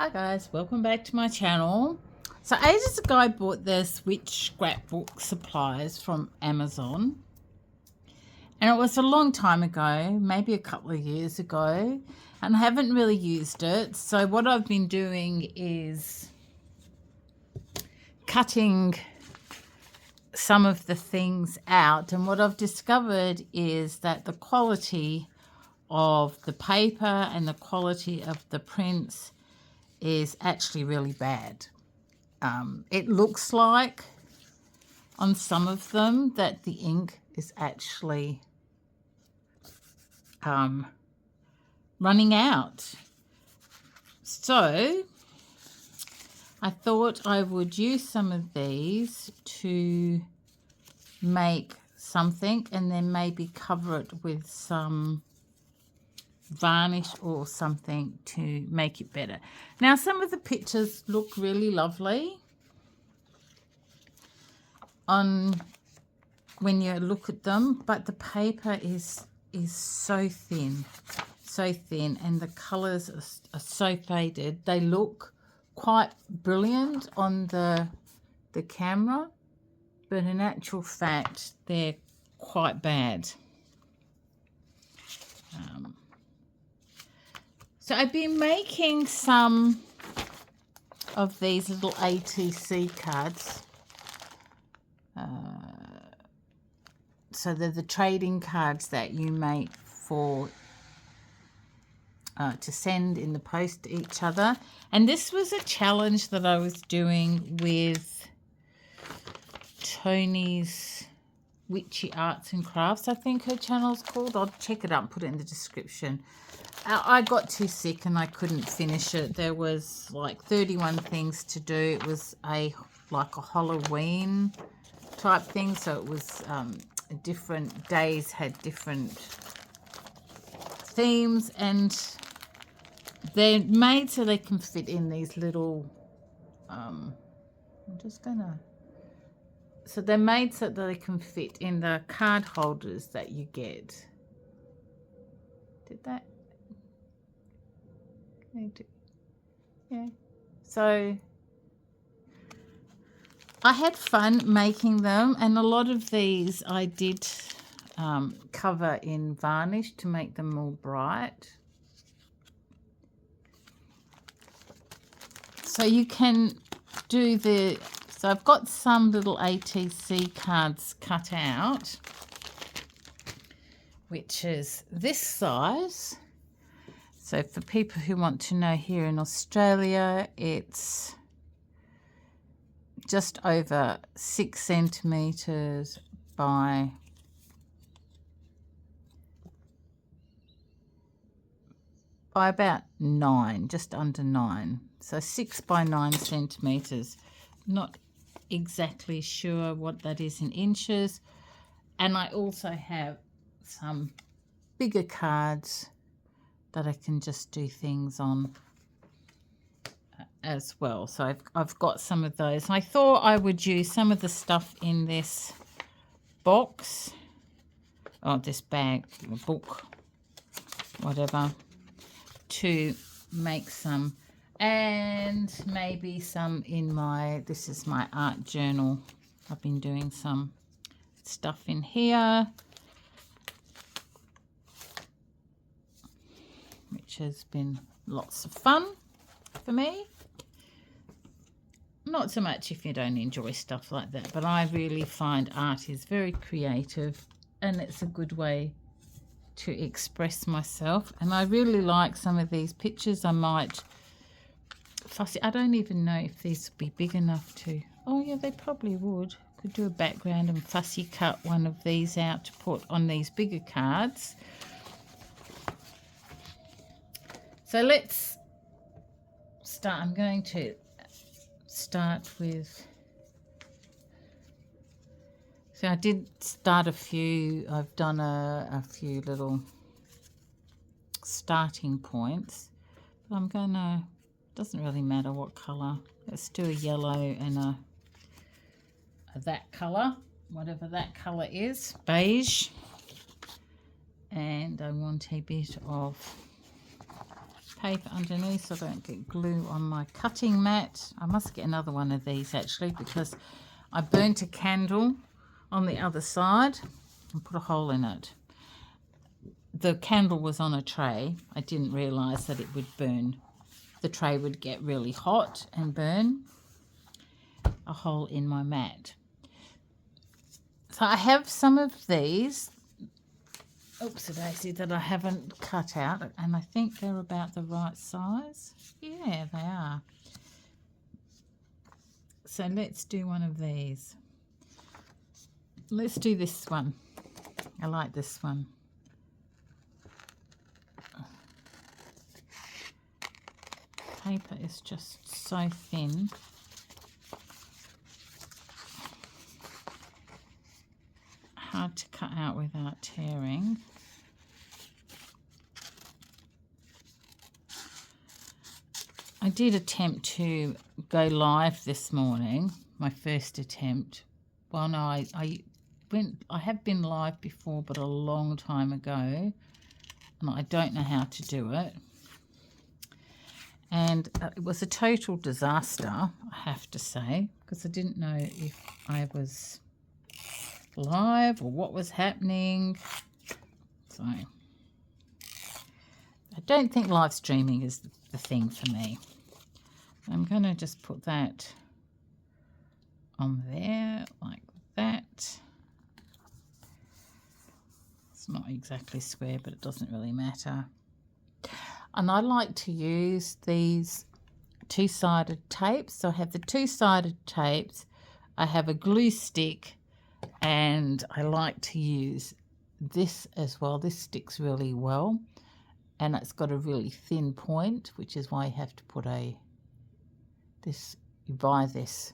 Hi guys, welcome back to my channel. So ages ago I bought this witch scrapbook supplies from Amazon, and it was a long time ago, maybe a couple of years ago, and I haven't really used it. So what I've been doing is cutting some of the things out, and what I've discovered is that the quality of the paper and the quality of the prints is actually really bad. It looks like on some of them that the ink is actually running out. So I thought I would use some of these to make something and then maybe cover it with some varnish or something to make it better. Now some of the pictures look really lovely on when you look at them, but the paper is so thin, and the colors are so faded. They look quite brilliant on the camera, but in actual fact they're quite bad. So I've been making some of these little ATC cards. So they're the trading cards that you make for to send in the post to each other. And this was a challenge that I was doing with Tony's Witchy Arts and Crafts, I think her channel's called. I'll check it up and put it in the description. I got too sick and I couldn't finish it. There was like 31 things to do. It was like a Halloween type thing, so it was different days had different themes, and they're made so they can fit in these little so they're made so that they can fit in the card holders that you get. Did that? Yeah. So I had fun making them, and a lot of these I did cover in varnish to make them more bright. So you can do so I've got some little ATC cards cut out, which is this size. So for people who want to know, here in Australia, it's just over 6 centimetres by about 9, just under 9. So 6 by 9 centimetres. Not exactly sure what that is in inches. And I also have some bigger cards that I can just do things on as well. So I've got some of those. I thought I would use some of the stuff in this box, or this bag, book, whatever, to make some, and maybe some in this is my art journal. I've been doing some stuff in here, which has been lots of fun for me. Not so much if you don't enjoy stuff like that, but I really find art is very creative and it's a good way to express myself. And I really like some of these pictures. I might fussy, I don't even know if these would be big enough to, oh yeah, they probably would. Could do a background and fussy cut one of these out to put on these bigger cards. So let's start. I'm going to start with, so I did start a few, I've done a few little starting points, but I'm gonna, doesn't really matter what colour, let's do a yellow and a that colour, whatever that colour is, beige, and I want a bit of paper underneath so I don't get glue on my cutting mat. I must get another one of these actually, because I burnt a candle on the other side and put a hole in it. The candle was on a tray. I didn't realise that it would burn. The tray would get really hot and burn a hole in my mat. So I have some of these, oopsie-daisy, that I haven't cut out, and I think they're about the right size. Yeah, they are. So let's do one of these. Let's do this one. I like this one. Paper is just so thin. Hard to cut out without tearing. I did attempt to go live this morning, my first attempt. Well, no, I have been live before, but a long time ago, and I don't know how to do it. And it was a total disaster, I have to say, because I didn't know if I was live or what was happening. So I don't think live streaming is the thing for me. I'm going to just put that on there like that. It's not exactly square, but it doesn't really matter. And I like to use these two-sided tapes. So I have the two-sided tapes, I have a glue stick, and I like to use this as well. This sticks really well, and it's got a really thin point, which is why you have to put you buy this,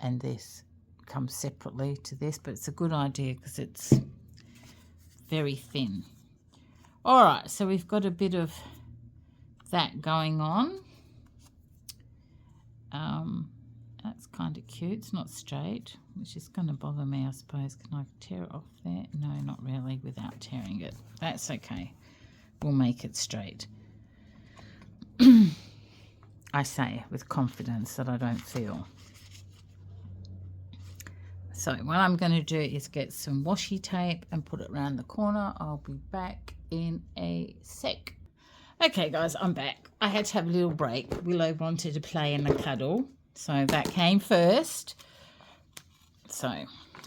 and this comes separately to this, but it's a good idea because it's very thin. All right, so we've got a bit of that going on. That's kind of cute. It's not straight, which is going to bother me, I suppose. Can I tear it off there? No, not really, without tearing it. That's okay. We'll make it straight. I say with confidence that I don't feel. So what I'm going to do is get some washi tape and put it around the corner. I'll be back in a sec. Okay guys, I'm back. I had to have a little break. Willow wanted to play in the cuddle, so that came first. So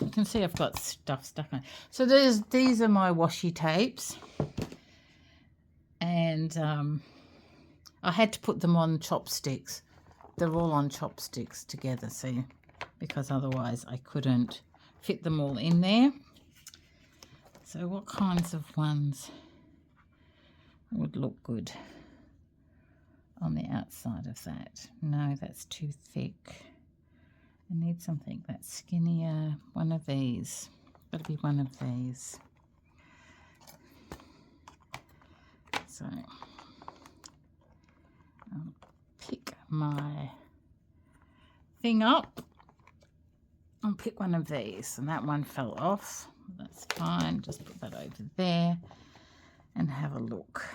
you can see I've got stuff stuck on. So these are my washi tapes, and I had to put them on chopsticks. They're all on chopsticks together, see, because otherwise I couldn't fit them all in there. So what kinds of ones would look good on the outside of that? No, that's too thick. I need something that's skinnier. One of these. Got to be one of these. So I'll pick my thing up. I'll pick one of these, and that one fell off. That's fine. Just put that over there and have a look.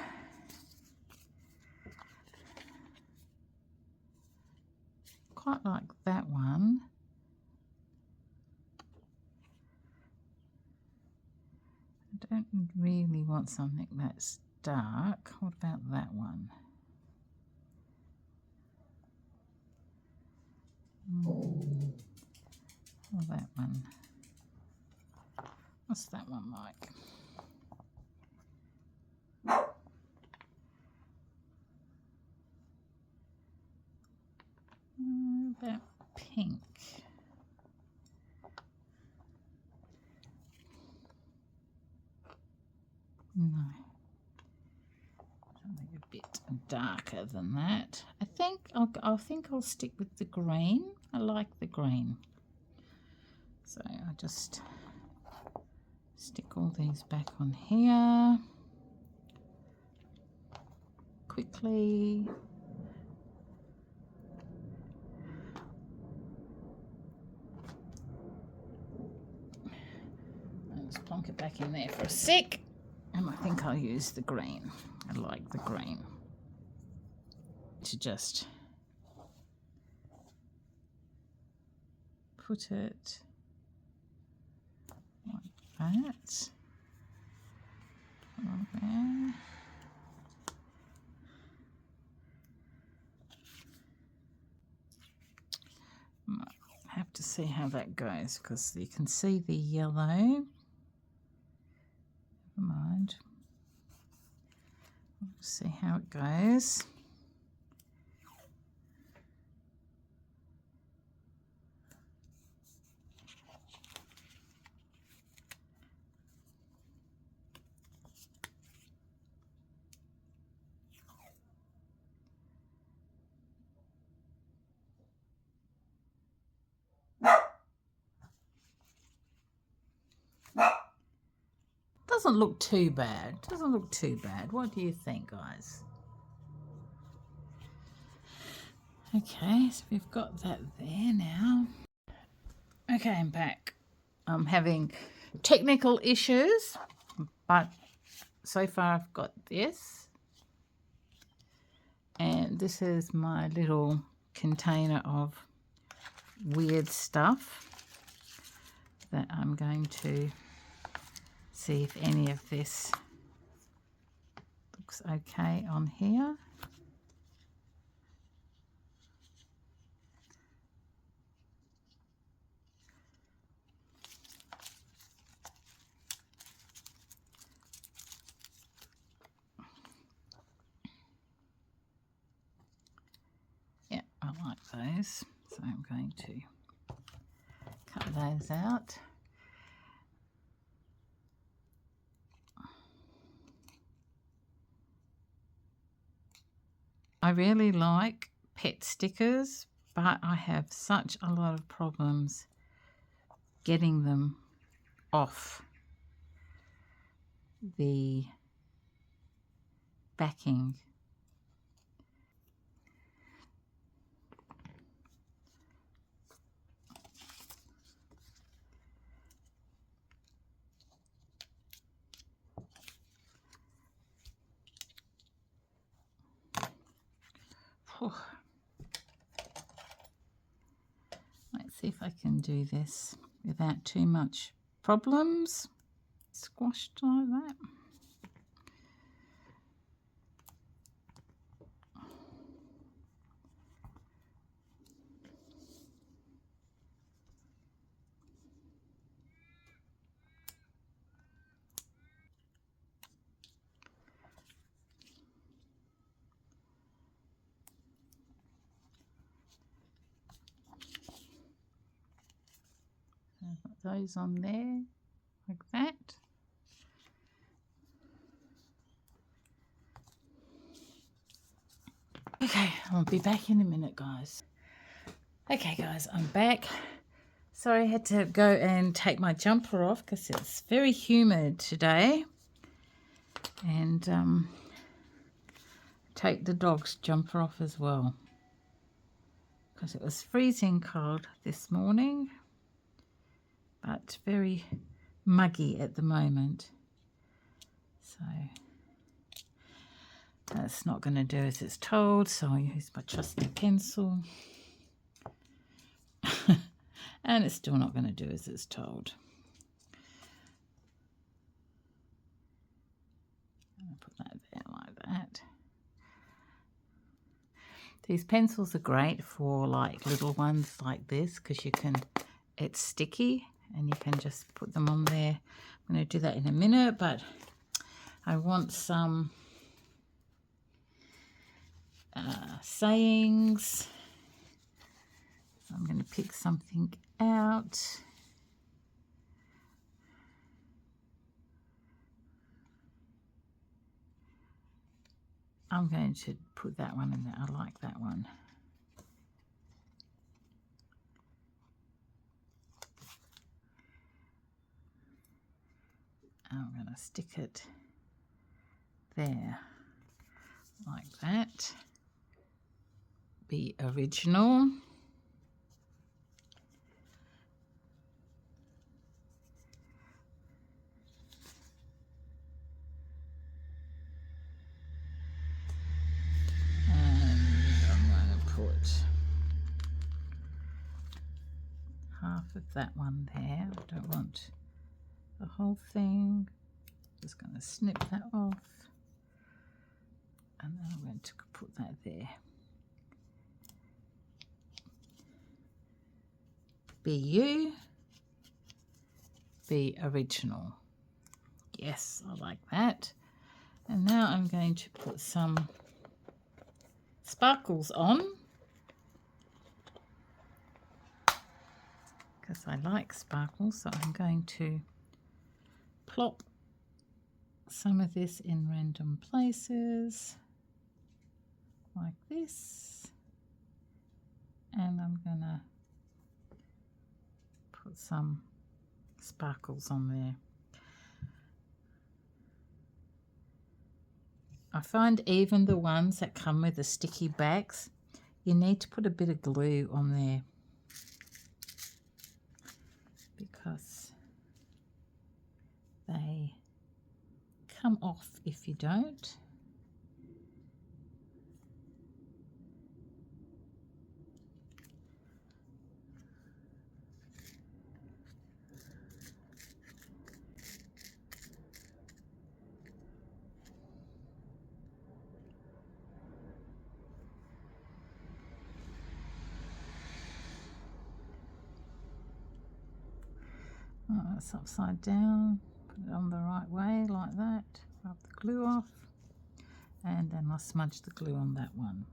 Quite like that one. I don't really want something that's dark. What about that one? Or that one. What's that one like? That pink. No. Something a bit darker than that. I think I'll stick with the green. I like the green. So I'll just stick all these back on here quickly. I'll just plonk it back in there for a sec, and I think I'll use the green. I like the green. to just put it like that on there. I have to see how that goes because you can see the yellow. Never mind. We'll see how it goes. Doesn't look too bad. Doesn't look too bad. What do you think, guys? Okay, so we've got that there now. Okay, I'm back. I'm having technical issues, but so far I've got this. And this is my little container of weird stuff that I'm going to see if any of this looks okay on here. Yeah, I like those, so I'm going to cut those out. I really like pet stickers, but I have such a lot of problems getting them off the backing. Let's see if I can do this without too much problems. Squashed like that. Put those on there like that. Okay, I'll be back in a minute, guys. Okay, guys, I'm back. Sorry, I had to go and take my jumper off because it's very humid today. And take the dog's jumper off as well because it was freezing cold this morning, but very muggy at the moment. So that's not going to do as it's told, so I use my trusty pencil. And it's still not going to do as it's told. I'll put that there like that. These pencils are great for like little ones like this because you can, it's sticky and you can just put them on there. I'm going to do that in a minute, but I want some sayings. So I'm going to pick something out. I'm going to put that one in there. I like that one. I'm going to stick it there like that. Be original. enough of that one there. I don't want the whole thing. Just going to snip that off. And then I'm going to put that there. Be you, be original. Yes, I like that. And now I'm going to put some sparkles on, because I like sparkles, so I'm going to plop some of this in random places like this, and I'm gonna put some sparkles on there. I find even the ones that come with the sticky backs, you need to put a bit of glue on there, because they come off if you don't. Oh, it's upside down. Put it on the right way like that. Rub the glue off, and then I'll smudge the glue on that one.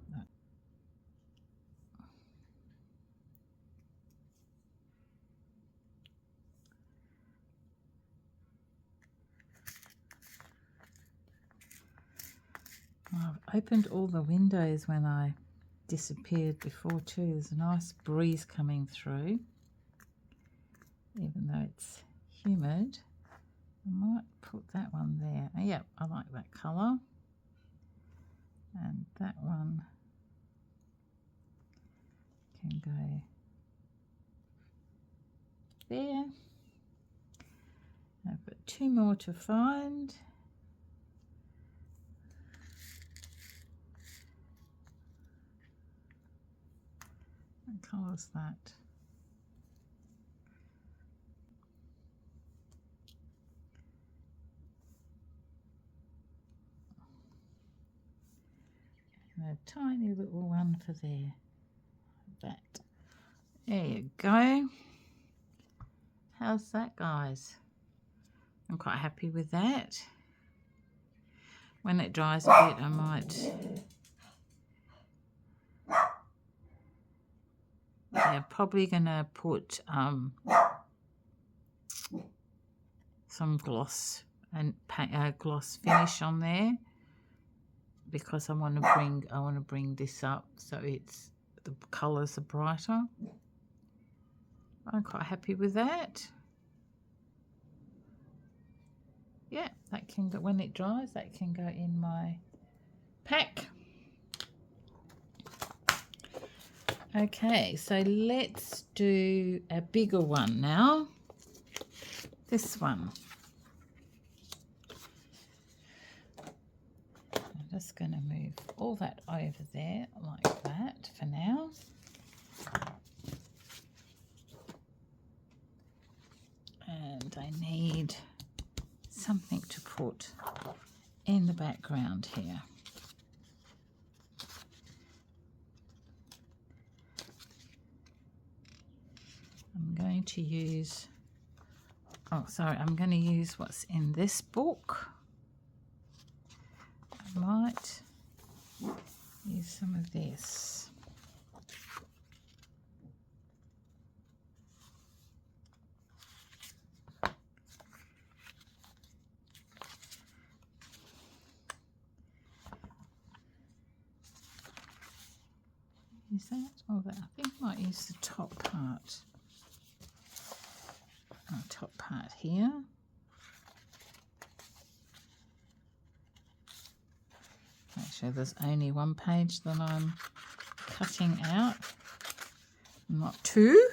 I've opened all the windows when I disappeared before too. There's a nice breeze coming through, even though it's humid. I might put that one there. Oh, yeah, I like that colour. And that one can go there. I've got two more to find. What colour is that? And a tiny little one for there. That. There you go. How's that, guys? I'm quite happy with that. When it dries a bit, I might... Yeah, probably going to put some gloss and gloss finish on there, because I want to bring this up so it's the colours are brighter. I'm quite happy with that. Yeah, that can go, when it dries, that can go in my pack. Okay, so let's do a bigger one now. This one. I'm just going to move all that over there like that for now. And I need something to put in the background here. I'm going to use, I'm going to use what's in this book. I might use some of this. Is that? Oh, that, I think I might use the top part. Top part here. Make sure there's only one page that I'm cutting out, not two.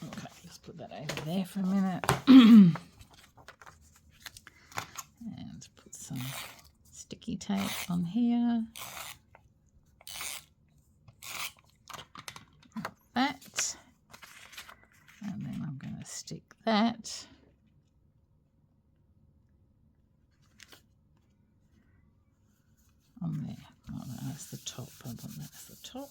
Okay, let's put that over there for a minute. And put some sticky tape on here. Like that. And then I'm going to stick that on there. Oh, that's the top. I want that as the top.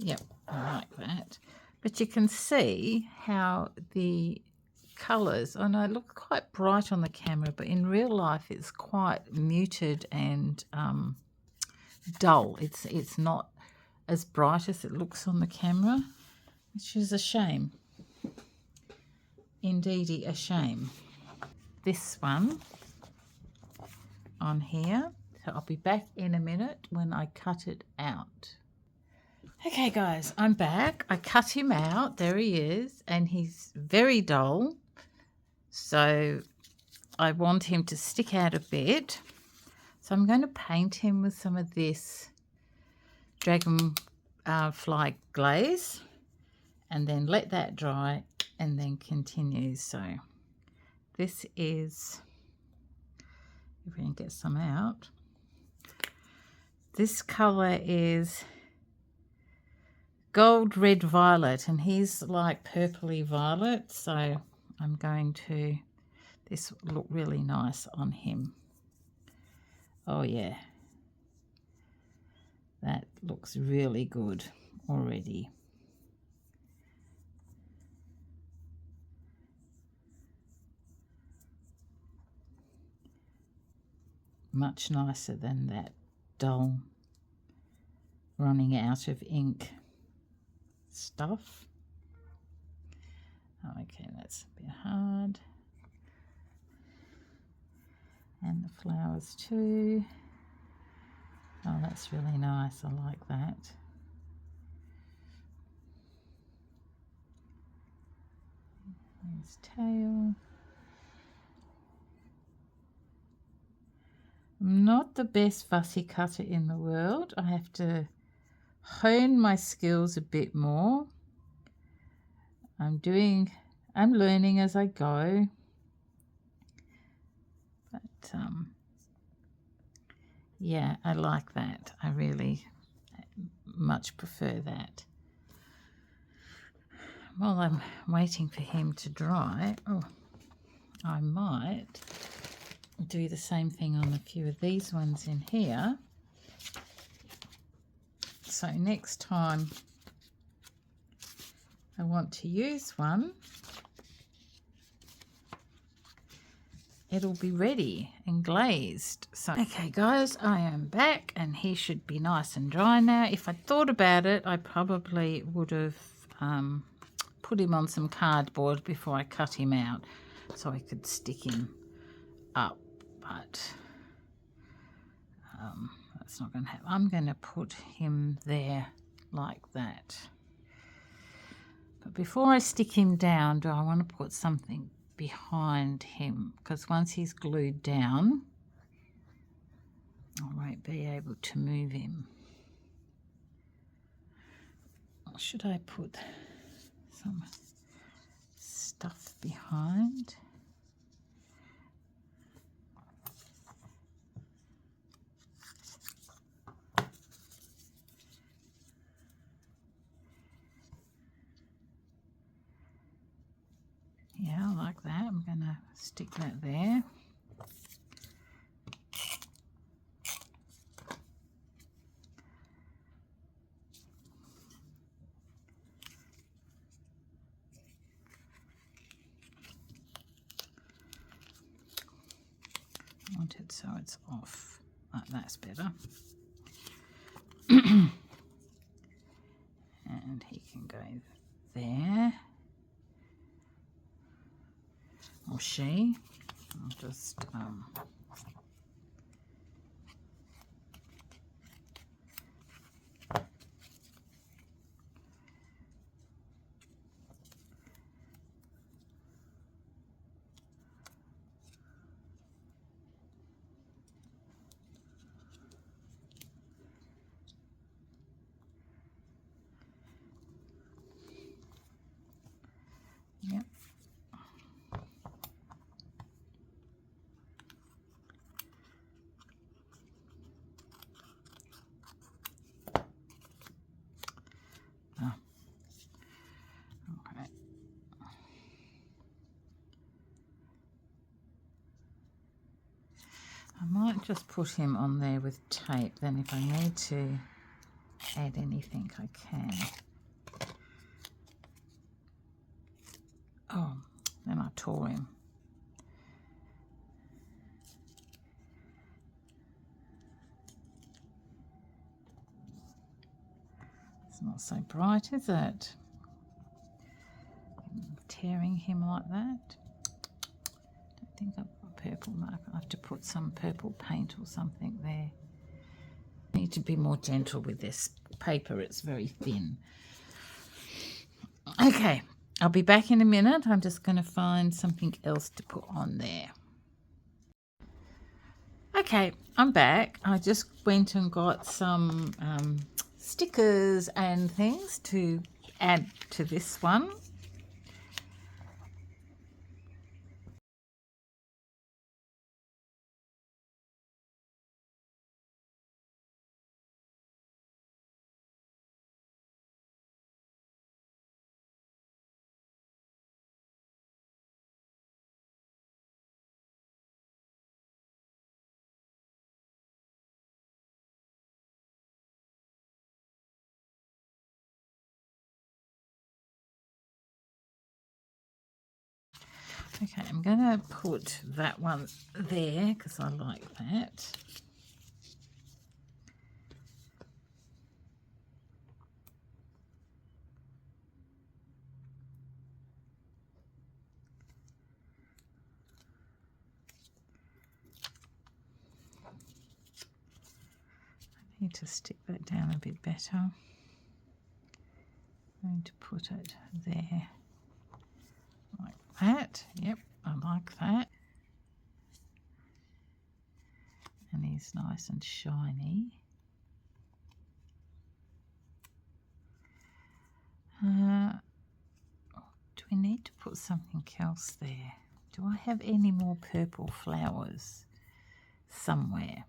Yep, I like that. But you can see how the colours, I know, look quite bright on the camera, but in real life it's quite muted and dull. It's not as bright as it looks on the camera, which is a shame. Indeedy a shame. This one on here, so I'll be back in a minute when I cut it out. Okay guys, I'm back. I cut him out. There he is, and he's very dull. So I want him to stick out a bit. So I'm going to paint him with some of this dragonfly glaze and then let that dry and then continue. So this is, if we can get some out, this colour is gold, red, violet, and he's like purpley violet, so I'm going to, this will look really nice on him. Oh yeah, that looks really good already. Much nicer than that dull running out of ink stuff. Okay, that's a bit hard. And the flowers too. Oh, that's really nice. I like that. His tail. I'm not the best fussy cutter in the world. I have to hone my skills a bit more. I'm learning as I go. But yeah, I like that. I really much prefer that. While I'm waiting for him to dry, I might do the same thing on a few of these ones in here. So next time I want to use one, it'll be ready and glazed. So okay guys, I am back and he should be nice and dry now. If I thought about it, I probably would have put him on some cardboard before I cut him out so I could stick him up, but that's not going to happen. I'm going to put him there like that. But before I stick him down, do I want to put something behind him? Because once he's glued down, I won't be able to move him. Or should I put some stuff behind? Yeah, I like that. I'm going to stick that there. want it so it's off. Oh, that's better. And he can go there. Or she. I'll just yep. Oh. Okay. I might just put him on there with tape, then if I need to add anything I can. Oh, then I tore him. It's not so bright, is it? Tearing him like that. I think I've got a purple marker. I have to put some purple paint or something there. I need to be more gentle with this paper. It's very thin. Okay, I'll be back in a minute. I'm just going to find something else to put on there. Okay, I'm back. I just went and got some stickers and things to add to this one. Okay, I'm going to put that one there because I like that. I need to stick that down a bit better. I'm going to put it there like that. Yep, I like that. And he's nice and shiny. Do we need to put something else there? Do I have any more purple flowers somewhere?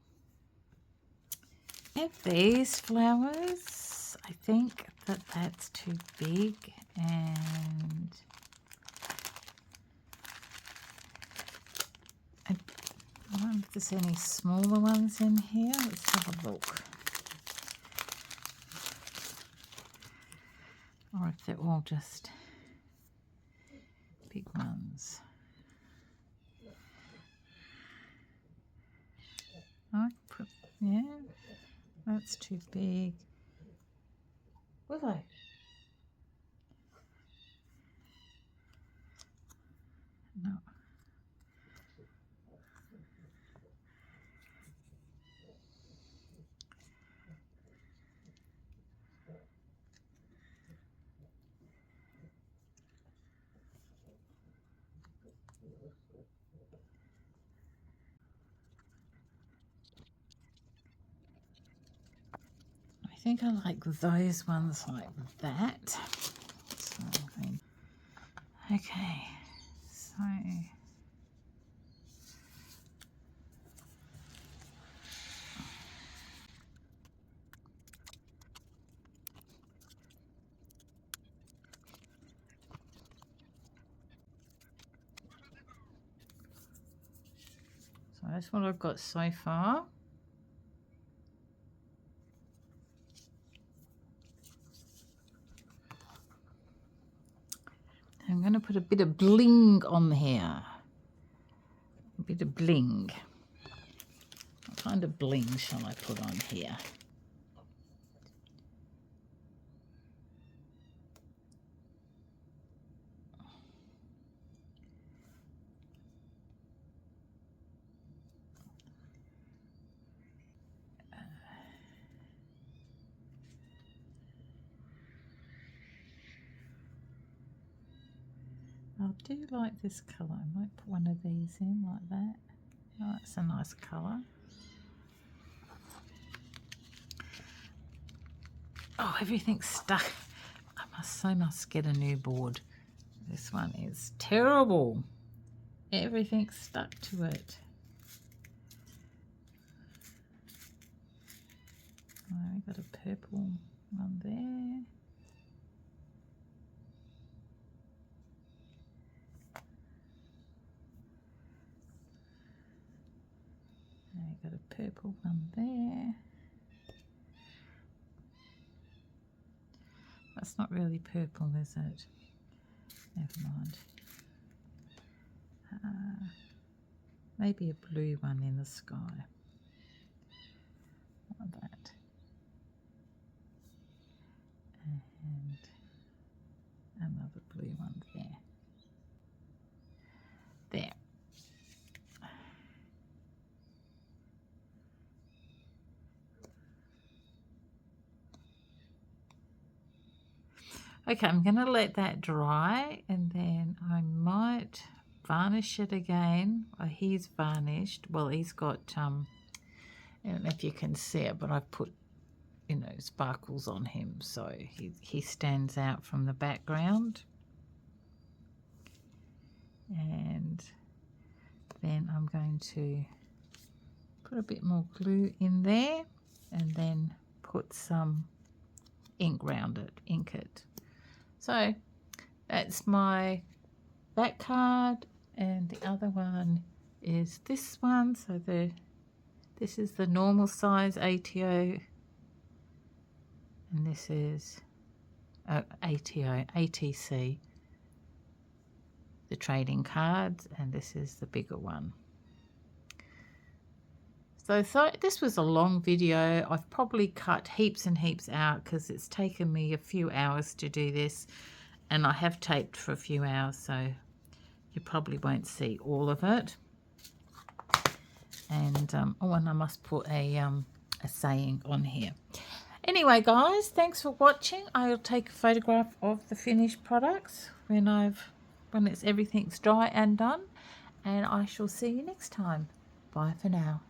I have these flowers. I think that that's too big, and I wonder if there's any smaller ones in here. Let's have a look. Or if they're all just big ones. Yeah, that's too big. Willow. No. I think I like those ones like that. So, okay, so that's what I've got so far. I'm going to put a bit of bling on here. A bit of bling. kind of bling shall I put on here? I do like this colour. I might put one of these in like that. Oh, that's a nice colour. Oh, everything's stuck. I must get a new board. This one is terrible. Everything's stuck to it. Oh, we've got a purple one there. We've got a purple one there. That's not really purple, is it? Never mind. Maybe a blue one in the sky. Like that. And another blue one there. There. Okay, I'm going to let that dry and then I might varnish it again. He's varnished. Well, he's got, I don't know if you can see it, but I've put, you know, sparkles on him so he stands out from the background. And then I'm going to put a bit more glue in there and then put some ink round it, ink it. So that's my that card, and the other one is this one. So this is the normal size ATO, and this is ATC, the trading cards, and this is the bigger one. So this was a long video. I've probably cut heaps and heaps out because it's taken me a few hours to do this, and I have taped for a few hours, so you probably won't see all of it. And oh, and I must put a saying on here. Anyway, guys, thanks for watching. I'll take a photograph of the finished products when everything's dry and done, and I shall see you next time. Bye for now.